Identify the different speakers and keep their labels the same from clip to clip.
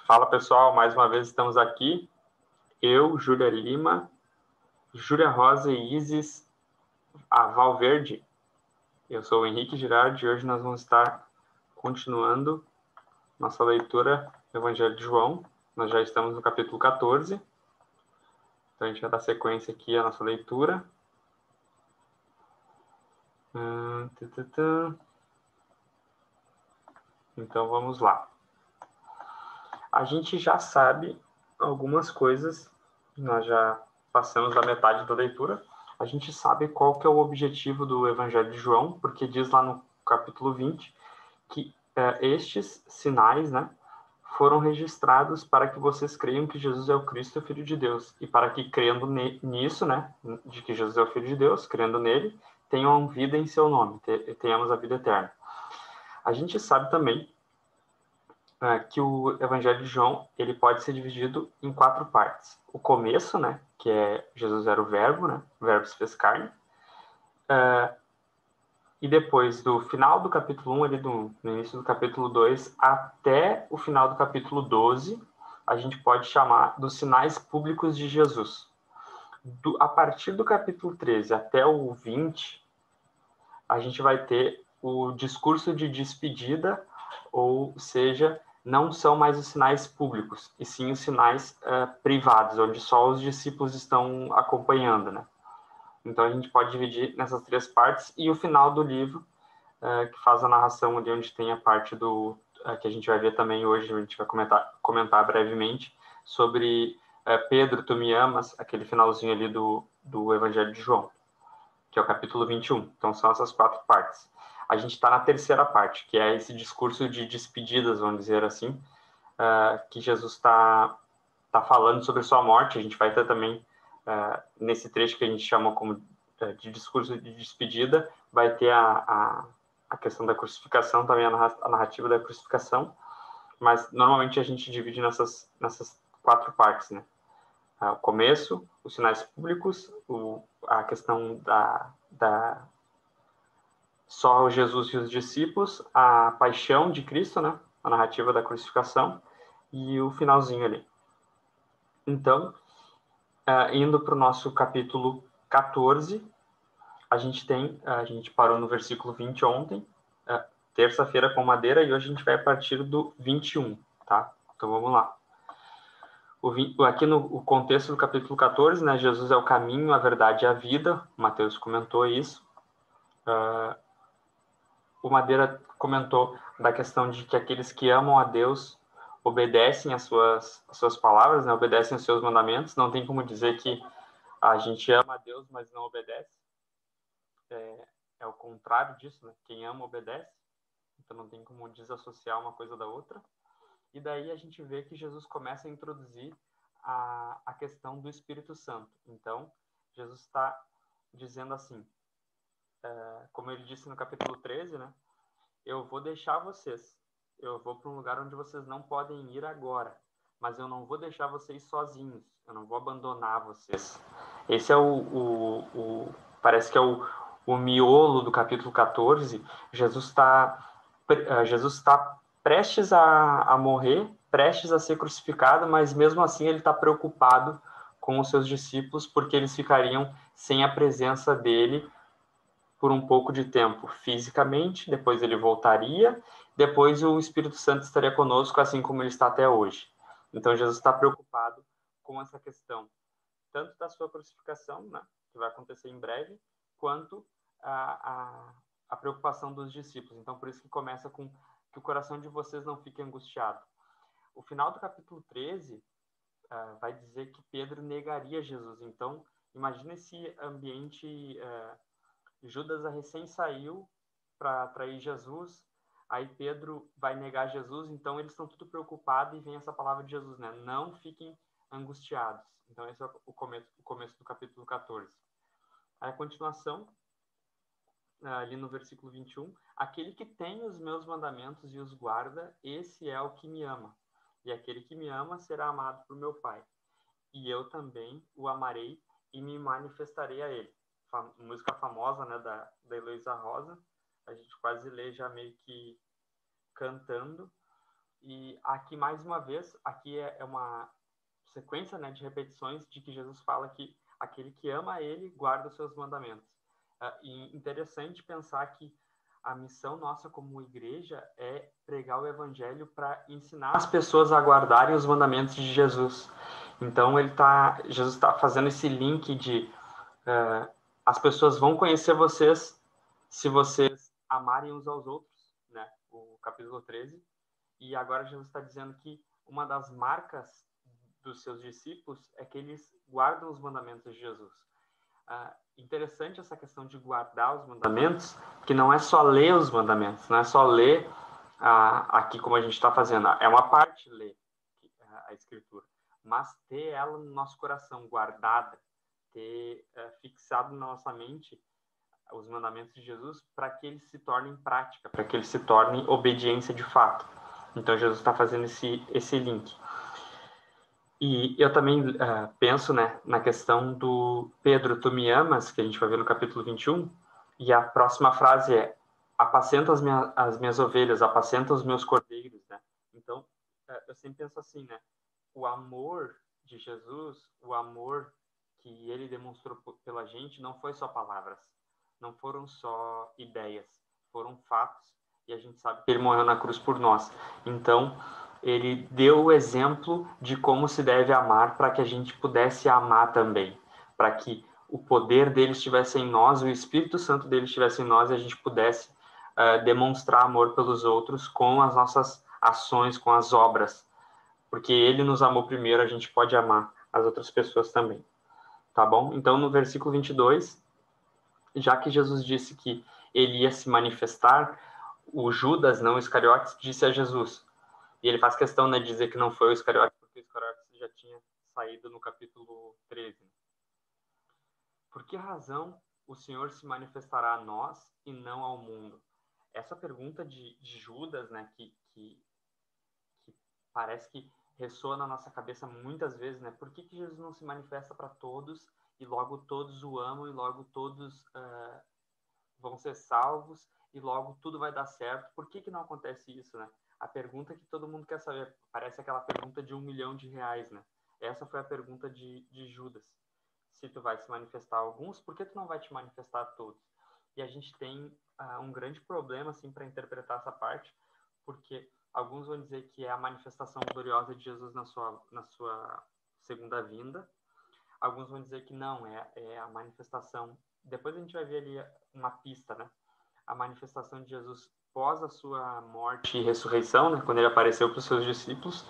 Speaker 1: Fala pessoal, mais uma vez estamos aqui. Eu, Júlia Lima, Júlia Rosa e Isis Valverde. Eu sou o Henrique Girardi e hoje nós vamos estar continuando nossa leitura do Evangelho de João. Nós já estamos no capítulo 14. Então a gente vai dar sequência aqui à nossa leitura. Então vamos lá. A gente já sabe algumas coisas, nós já passamos da metade da leitura. A gente sabe qual que é o objetivo do Evangelho de João, porque diz lá no capítulo 20 que estes sinais, né, foram registrados para que vocês creiam que Jesus é o Cristo, o Filho de Deus, e para que, crendo nisso, né, de que Jesus é o Filho de Deus, crendo nele, tenham vida em seu nome, tenhamos a vida eterna. A gente sabe também que o Evangelho de João ele pode ser dividido em 4 partes. O começo, né, que é Jesus era o Verbo, né, o Verbo se fez carne. E depois do final do capítulo 1, ali no início do capítulo 2, até o final do capítulo 12, a gente pode chamar dos sinais públicos de Jesus. A partir do capítulo 13 até o 20, a gente vai ter o discurso de despedida, ou seja, não são mais os sinais públicos, e sim os sinais privados, onde só os discípulos estão acompanhando, né? Então a gente pode dividir nessas 3 partes, e o final do livro, que faz a narração ali, onde tem a parte que a gente vai ver também hoje, a gente vai comentar brevemente, sobre Pedro, tu me amas, aquele finalzinho ali do Evangelho de João, que é o capítulo 21. Então são essas 4 partes. A gente está na terceira parte, que é esse discurso de despedidas, vamos dizer assim, que Jesus está falando sobre sua morte. A gente vai ter também, nesse trecho que a gente chama como de discurso de despedida, vai ter a questão da crucificação, também a narrativa da crucificação, mas normalmente a gente divide nessas 4 partes, né? O começo, os sinais públicos, a questão da só Jesus e os discípulos, a paixão de Cristo, né? A narrativa da crucificação e o finalzinho ali. Então, indo para o nosso capítulo 14, a gente parou no versículo 20 ontem, terça-feira com madeira, e hoje a gente vai a partir do 21, tá? Então vamos lá. Aqui no contexto do capítulo 14, né, Jesus é o caminho, a verdade e a vida, o Mateus comentou isso. O Madeira comentou da questão de que aqueles que amam a Deus obedecem às suas palavras, né, obedecem aos seus mandamentos. Não tem como dizer que a gente ama a Deus, mas não obedece. É o contrário disso, né? Quem ama, obedece. Então não tem como desassociar uma coisa da outra. E daí a gente vê que Jesus começa a introduzir a questão do Espírito Santo. Então, Jesus está dizendo assim, como ele disse no capítulo 13, né? Eu vou deixar vocês. Eu vou para um lugar onde vocês não podem ir agora. Mas eu não vou deixar vocês sozinhos. Eu não vou abandonar vocês. Esse é parece que é o miolo do capítulo 14. Jesus está prestes a morrer, prestes a ser crucificado, mas mesmo assim ele está preocupado com os seus discípulos, porque eles ficariam sem a presença dele por um pouco de tempo fisicamente, depois ele voltaria, depois o Espírito Santo estaria conosco, assim como ele está até hoje. Então Jesus está preocupado com essa questão, tanto da sua crucificação, né, que vai acontecer em breve, quanto a preocupação dos discípulos. Então por isso que começa com que o coração de vocês não fique angustiado. O final do capítulo 13 vai dizer que Pedro negaria Jesus. Então imagina esse ambiente. Judas recém saiu para trair Jesus, aí Pedro vai negar Jesus, então eles estão tudo preocupados e vem essa palavra de Jesus, né? Não fiquem angustiados. Então esse é o começo do capítulo 14. Aí a continuação, ali no versículo 21, aquele que tem os meus mandamentos e os guarda, esse é o que me ama. E aquele que me ama será amado por meu Pai. E eu também o amarei e me manifestarei a ele. Música famosa, né, da Heloísa Rosa, a gente quase lê já meio que cantando, E aqui, mais uma vez, aqui é uma sequência, né, de repetições de que Jesus fala que aquele que ama ele guarda os seus mandamentos. E interessante pensar que a missão nossa como igreja é pregar o evangelho para ensinar as pessoas a guardarem os mandamentos de Jesus. Então Jesus está fazendo esse link de as pessoas vão conhecer vocês se vocês amarem uns aos outros, né? O capítulo 13. E agora Jesus está dizendo que uma das marcas dos seus discípulos é que eles guardam os mandamentos de Jesus. Interessante essa questão de guardar os mandamentos, que não é só ler os mandamentos, não é só ler aqui como a gente está fazendo. É uma parte ler a Escritura, mas ter ela no nosso coração, guardada, ter fixado na nossa mente os mandamentos de Jesus para que eles se tornem prática, para que eles se tornem obediência de fato. Então, Jesus está fazendo esse link. E eu também penso, né, na questão do Pedro, tu me amas, que a gente vai ver no capítulo 21, e a próxima frase é: apacenta as minhas ovelhas, apacenta os meus cordeiros, né? Então, eu sempre penso assim, né, o amor de Jesus, o amor que ele demonstrou pela gente, não foi só palavras, não foram só ideias, foram fatos, e a gente sabe que ele morreu na cruz por nós. Então, ele deu o exemplo de como se deve amar para que a gente pudesse amar também, para que o poder dele estivesse em nós, o Espírito Santo dele estivesse em nós e a gente pudesse demonstrar amor pelos outros com as nossas ações, com as obras. Porque ele nos amou primeiro, a gente pode amar as outras pessoas também. Tá bom? Então, no versículo 22, já que Jesus disse que ele ia se manifestar, o Judas, não o Iscariotes, disse a Jesus. E ele faz questão, né, de dizer que não foi o Iscariotes, porque o Iscariotes já tinha saído no capítulo 13. Por que razão o Senhor se manifestará a nós e não ao mundo? Essa pergunta de Judas, né, que parece que ressoa na nossa cabeça muitas vezes, né? Por que Jesus não se manifesta para todos e logo todos o amam e logo todos vão ser salvos e logo tudo vai dar certo? Por que não acontece isso, né? A pergunta que todo mundo quer saber, parece aquela pergunta de R$1 milhão, né? Essa foi a pergunta de Judas. Se tu vai se manifestar a alguns, por que tu não vai te manifestar a todos? E a gente tem um grande problema, assim, para interpretar essa parte, porque alguns vão dizer que é a manifestação gloriosa de Jesus na sua segunda vinda. Alguns vão dizer que não, é a manifestação. Depois a gente vai ver ali uma pista, né? A manifestação de Jesus pós a sua morte e ressurreição, né? Quando ele apareceu para os seus discípulos.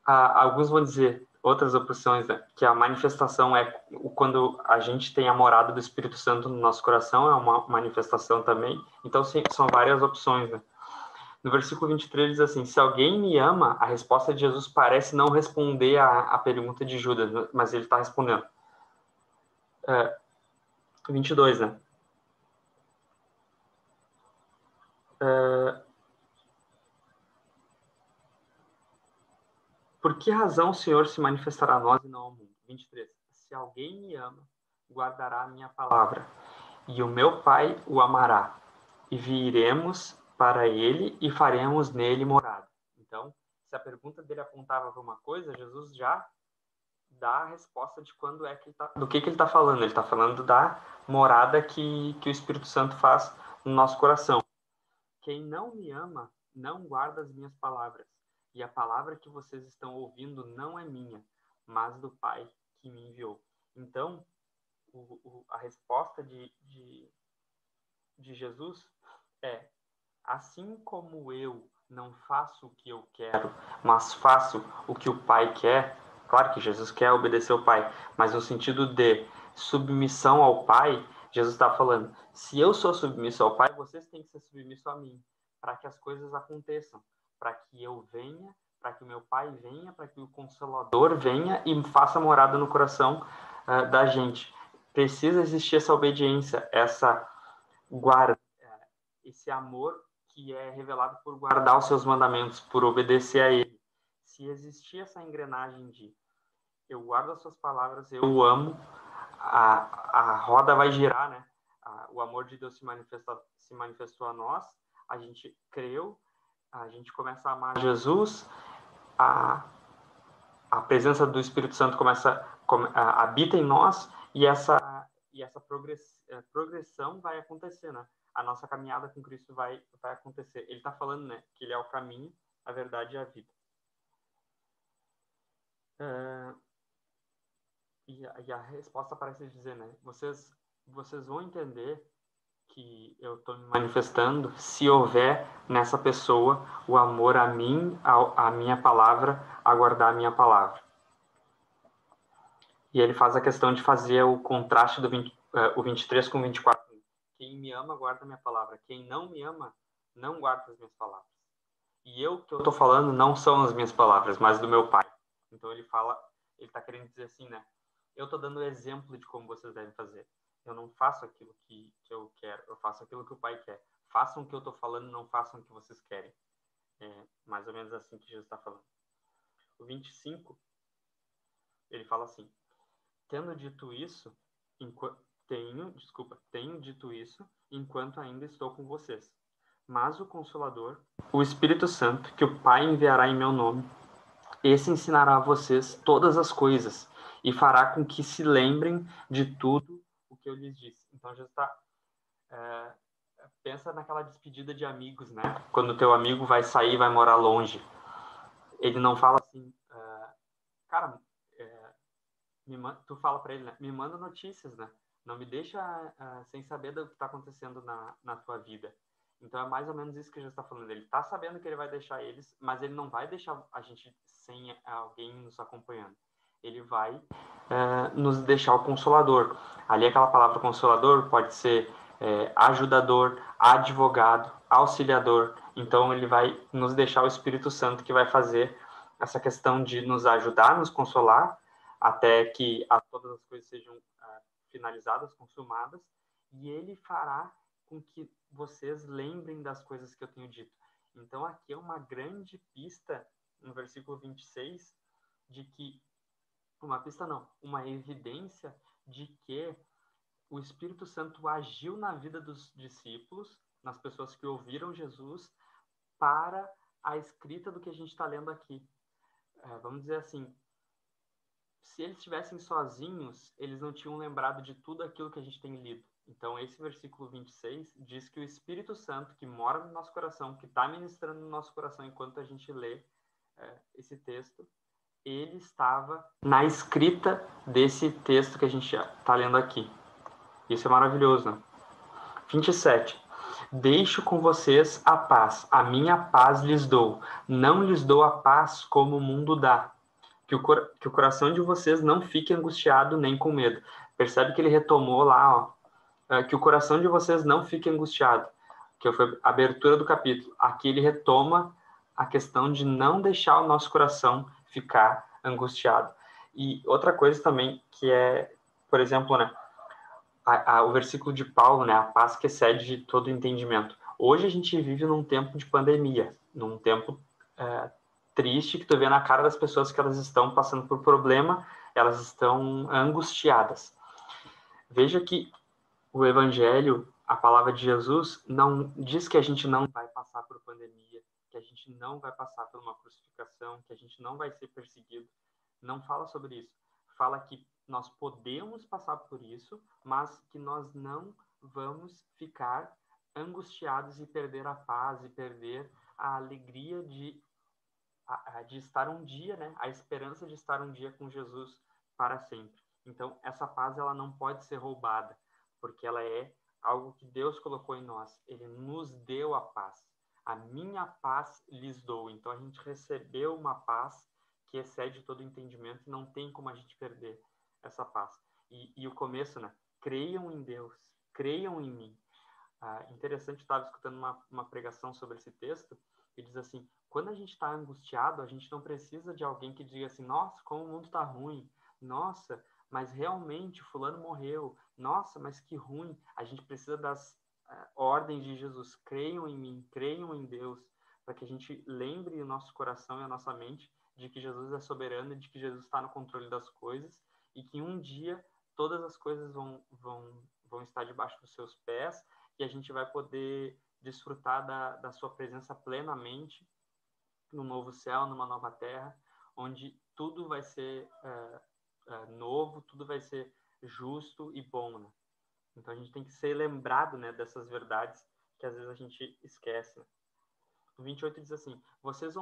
Speaker 1: Alguns vão dizer, outras opções, né? Que a manifestação é quando a gente tem a morada do Espírito Santo no nosso coração, é uma manifestação também. Então, sim, são várias opções, né? No versículo 23 diz assim: se alguém me ama, a resposta de Jesus parece não responder à pergunta de Judas, mas ele está respondendo. 22, né? Por que razão o Senhor se manifestará a nós e não ao mundo? 23. Se alguém me ama, guardará a minha palavra, e o meu Pai o amará, e viremos para ele e faremos nele morada. Então, se a pergunta dele apontava para uma coisa, Jesus já dá a resposta de quando é que ele do que ele está falando. Ele está falando da morada que o Espírito Santo faz no nosso coração. Quem não me ama, não guarda as minhas palavras. E a palavra que vocês estão ouvindo não é minha, mas do Pai que me enviou. Então, a resposta de Jesus é: assim como eu não faço o que eu quero, mas faço o que o Pai quer. Claro que Jesus quer obedecer ao Pai, mas no sentido de submissão ao Pai, Jesus está falando: se eu sou submisso ao Pai, vocês têm que ser submissos a mim, para que as coisas aconteçam, para que eu venha, para que o meu Pai venha, para que o Consolador venha e faça morada no coração da gente. Precisa existir essa obediência, essa guarda, esse amor que é revelado por guardar os seus mandamentos, por obedecer a ele. Se existir essa engrenagem de eu guardo as suas palavras, eu o amo, a roda vai girar, né? O amor de Deus se manifestou a nós, a gente creu, a gente começa a amar Jesus, a presença do Espírito Santo habita em nós, e essa progressão vai acontecer, né? A nossa caminhada com Cristo vai acontecer. Ele está falando, né, que ele é o caminho, a verdade e a vida. E a resposta parece dizer, né, vocês vão entender que eu estou me manifestando se houver nessa pessoa o amor a mim, a minha palavra, a guardar a minha palavra. E ele faz a questão de fazer o contraste do 23 com 24. Quem me ama, guarda a minha palavra. Quem não me ama, não guarda as minhas palavras. E o que eu estou falando não são as minhas palavras, mas do meu Pai. Então ele está querendo dizer assim, né? Eu estou dando exemplo de como vocês devem fazer. Eu não faço aquilo que eu quero, eu faço aquilo que o Pai quer. Façam o que eu estou falando, não façam o que vocês querem. É mais ou menos assim que Jesus está falando. O 25, ele fala assim: tenho dito isso enquanto ainda estou com vocês. Mas o Consolador, o Espírito Santo, que o Pai enviará em meu nome, esse ensinará a vocês todas as coisas e fará com que se lembrem de tudo o que eu lhes disse. Então, Jesus está... pensa naquela despedida de amigos, né? Quando o teu amigo vai sair, vai morar longe. Ele não fala assim... cara, tu fala para ele, né? Me manda notícias, né? Não me deixa sem saber do que está acontecendo na tua vida. Então é mais ou menos isso que Jesus está falando. Ele está sabendo que ele vai deixar eles, mas ele não vai deixar a gente sem alguém nos acompanhando. Ele vai nos deixar o Consolador. Ali aquela palavra Consolador pode ser ajudador, advogado, auxiliador. Então ele vai nos deixar o Espírito Santo, que vai fazer essa questão de nos ajudar, nos consolar, até que todas as coisas sejam finalizadas, consumadas, e ele fará com que vocês lembrem das coisas que eu tenho dito. Então aqui é uma grande pista, no versículo 26, de que, uma evidência de que o Espírito Santo agiu na vida dos discípulos, nas pessoas que ouviram Jesus, para a escrita do que a gente está lendo aqui. Vamos dizer assim, se eles estivessem sozinhos, eles não tinham lembrado de tudo aquilo que a gente tem lido. Então, esse versículo 26 diz que o Espírito Santo, que mora no nosso coração, que está ministrando no nosso coração enquanto a gente lê esse texto, ele estava na escrita desse texto que a gente está lendo aqui. Isso é maravilhoso, né? 27. Deixo com vocês a paz. A minha paz lhes dou. Não lhes dou a paz como o mundo dá. Que o coração de vocês não fique angustiado nem com medo. Percebe que ele retomou lá, que o coração de vocês não fique angustiado, que foi a abertura do capítulo. Aqui ele retoma a questão de não deixar o nosso coração ficar angustiado. E outra coisa também que é, por exemplo, né, o versículo de Paulo, né, a paz que excede todo entendimento. Hoje a gente vive num tempo de pandemia, num tempo triste, que tu vê na cara das pessoas que elas estão passando por problema, elas estão angustiadas. Veja que o Evangelho, a palavra de Jesus, não diz que a gente não vai passar por pandemia, que a gente não vai passar por uma crucificação, que a gente não vai ser perseguido. Não fala sobre isso. Fala que nós podemos passar por isso, mas que nós não vamos ficar angustiados e perder a paz e perder a alegria de estar um dia, né? A esperança de estar um dia com Jesus para sempre. Então, essa paz ela não pode ser roubada, porque ela é algo que Deus colocou em nós. Ele nos deu a paz. A minha paz lhes dou. Então, a gente recebeu uma paz que excede todo entendimento e não tem como a gente perder essa paz. E o começo, né? Creiam em Deus, creiam em mim. Interessante, estava escutando uma pregação sobre esse texto e diz assim, quando a gente está angustiado, a gente não precisa de alguém que diga assim, nossa, como o mundo está ruim, nossa, mas realmente fulano morreu, nossa, mas que ruim. A gente precisa das ordens de Jesus, creiam em mim, creiam em Deus, para que a gente lembre o nosso coração e a nossa mente de que Jesus é soberano e de que Jesus está no controle das coisas e que um dia todas as coisas vão estar debaixo dos seus pés e a gente vai poder desfrutar da sua presença plenamente no novo céu, numa nova terra, onde tudo vai ser novo, tudo vai ser justo e bom, né? Então a gente tem que ser lembrado, né, dessas verdades que às vezes a gente esquece, né? O 28 diz assim: vocês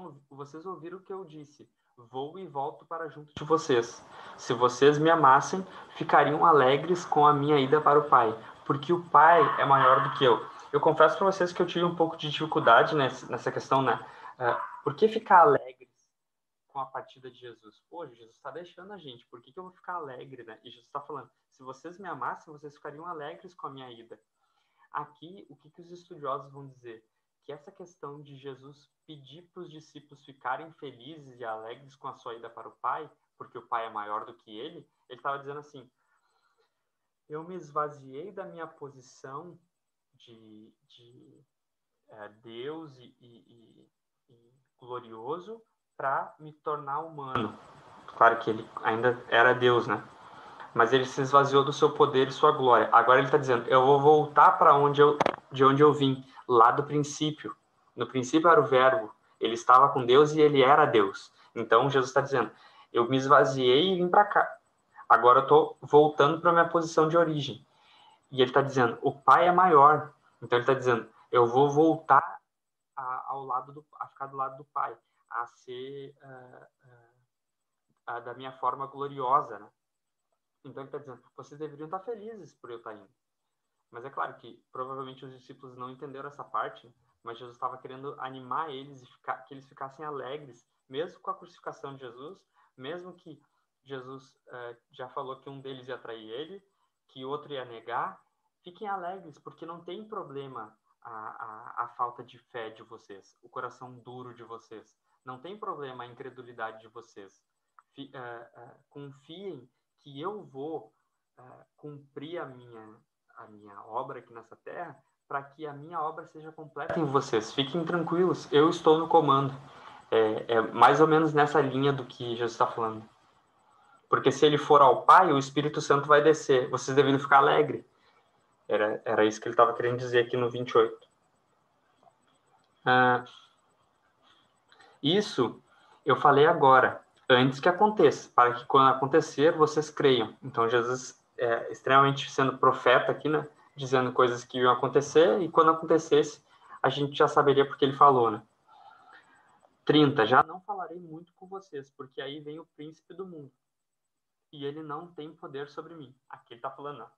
Speaker 1: ouviram o que eu disse, vou e volto para junto de vocês. Se vocês me amassem, ficariam alegres com a minha ida para o Pai, porque o Pai é maior do que eu. Eu confesso para vocês que eu tive um pouco de dificuldade nessa questão, né? Por que ficar alegres com a partida de Jesus? Pô, Jesus está deixando a gente, por que eu vou ficar alegre, né? E Jesus está falando: se vocês me amassem, vocês ficariam alegres com a minha ida. Aqui, o que os estudiosos vão dizer? Que essa questão de Jesus pedir para os discípulos ficarem felizes e alegres com a sua ida para o Pai, porque o Pai é maior do que ele estava dizendo assim: eu me esvaziei da minha posição de Deus e glorioso para me tornar humano. Claro que ele ainda era Deus, né? Mas ele se esvaziou do seu poder e sua glória. Agora ele está dizendo: eu vou voltar para de onde eu vim, lá do princípio. No princípio era o Verbo, ele estava com Deus e ele era Deus. Então Jesus está dizendo: eu me esvaziei e vim para cá. Agora eu estou voltando para minha posição de origem. E ele está dizendo: o Pai é maior. Então ele está dizendo: eu vou voltar a ficar do lado do Pai, a ser da minha forma gloriosa, né? Então ele está dizendo: vocês deveriam estar felizes por eu estar indo. Mas é claro que provavelmente os discípulos não entenderam essa parte, mas Jesus estava querendo animar eles e que eles ficassem alegres, mesmo com a crucificação de Jesus, mesmo que Jesus já falou que um deles ia trair ele, que o outro ia negar. Fiquem alegres, porque não tem problema a falta de fé de vocês, o coração duro de vocês. Não tem problema a incredulidade de vocês. Confiem que eu vou cumprir a minha obra aqui nessa terra, para que a minha obra seja completa em vocês. Fiquem tranquilos, eu estou no comando. É mais ou menos nessa linha do que Jesus está falando. Porque se ele for ao Pai, o Espírito Santo vai descer. Vocês deveriam ficar alegres. Era isso que ele estava querendo dizer aqui no 28. Isso eu falei agora, antes que aconteça, para que quando acontecer, vocês creiam. Então, Jesus é extremamente sendo profeta aqui, né? Dizendo coisas que iam acontecer, e quando acontecesse, a gente já saberia porque ele falou, né? 30. Já não falarei muito com vocês, porque aí vem o príncipe do mundo, e ele não tem poder sobre mim. Aqui ele está falando, não.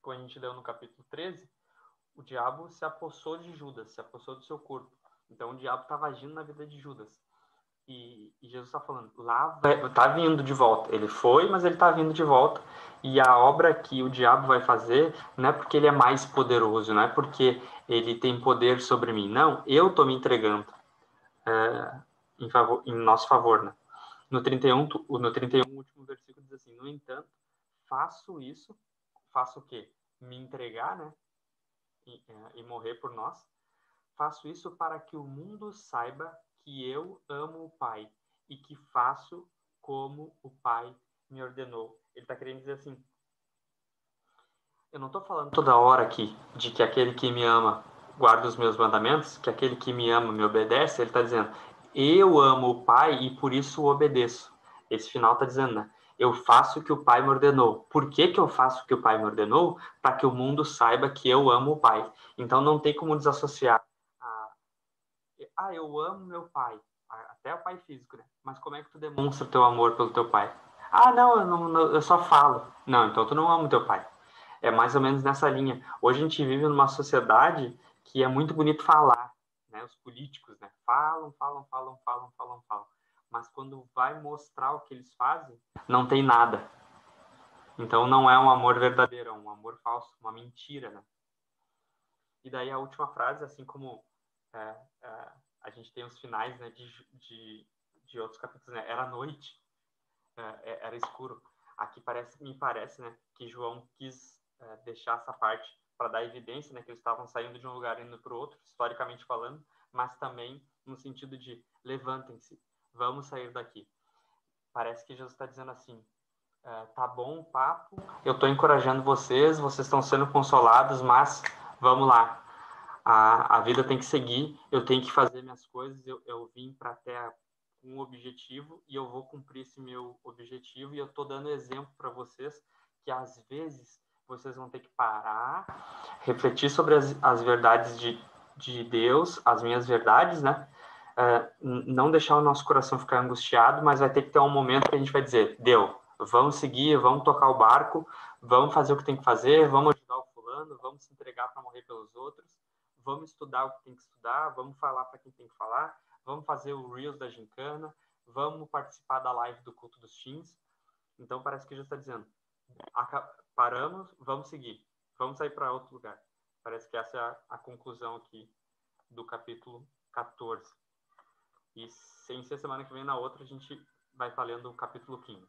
Speaker 1: Como a gente leu no capítulo 13, o diabo se apossou de Judas, se apossou do seu corpo. Então, o diabo estava agindo na vida de Judas. E Jesus está falando, lá está vindo de volta. Ele foi, mas ele está vindo de volta. E a obra que o diabo vai fazer não é porque ele é mais poderoso, não é porque ele tem poder sobre mim. Não, eu estou me entregando em nosso favor. Né? No 31, o último versículo diz assim: no entanto, faço o quê? Me entregar, né? E morrer por nós. Faço isso para que o mundo saiba que eu amo o Pai e que faço como o Pai me ordenou. Ele está querendo dizer assim: eu não estou falando toda hora aqui de que aquele que me ama guarda os meus mandamentos, que aquele que me ama me obedece. Ele está dizendo: eu amo o Pai e por isso o obedeço. Esse final está dizendo, né? Eu faço o que o Pai me ordenou. Por que eu faço o que o Pai me ordenou? Para que o mundo saiba que eu amo o Pai. Então não tem como desassociar. Eu amo meu pai, até o pai físico, né? Mas como é que tu demonstra o teu amor pelo teu pai? Não, eu só falo. Não, então tu não ama o teu pai. É mais ou menos nessa linha. Hoje a gente vive numa sociedade que é muito bonito falar, né? Os políticos, né? Falam. Mas quando vai mostrar o que eles fazem, não tem nada. Então não é um amor verdadeiro, é um amor falso, uma mentira, né? E daí a última frase, assim como a gente tem os finais, né, de outros capítulos, né? Era noite, era escuro. Aqui me parece, né, que João quis deixar essa parte para dar evidência, né, que eles estavam saindo de um lugar indo para o outro, historicamente falando, mas também no sentido de levantem-se, vamos sair daqui. Parece que Jesus está dizendo assim: tá bom o papo, eu estou encorajando vocês estão sendo consolados, mas vamos lá. A vida tem que seguir, eu tenho que fazer minhas coisas, eu vim para a Terra com um objetivo e eu vou cumprir esse meu objetivo, e eu estou dando exemplo para vocês que às vezes vocês vão ter que parar, refletir sobre as verdades de Deus, as minhas verdades, né? Não deixar o nosso coração ficar angustiado, mas vai ter que ter um momento que a gente vai dizer, deu, vamos seguir, vamos tocar o barco, vamos fazer o que tem que fazer, vamos ajudar o fulano, vamos se entregar para morrer pelos outros, vamos estudar o que tem que estudar, vamos falar para quem tem que falar, vamos fazer o Reels da Gincana, vamos participar da live do Culto dos Teens. Então parece que já está dizendo, paramos, vamos seguir, vamos sair para outro lugar. Parece que essa é a conclusão aqui do capítulo 14. E sem ser semana que vem, na outra, a gente vai estar lendo o capítulo 15.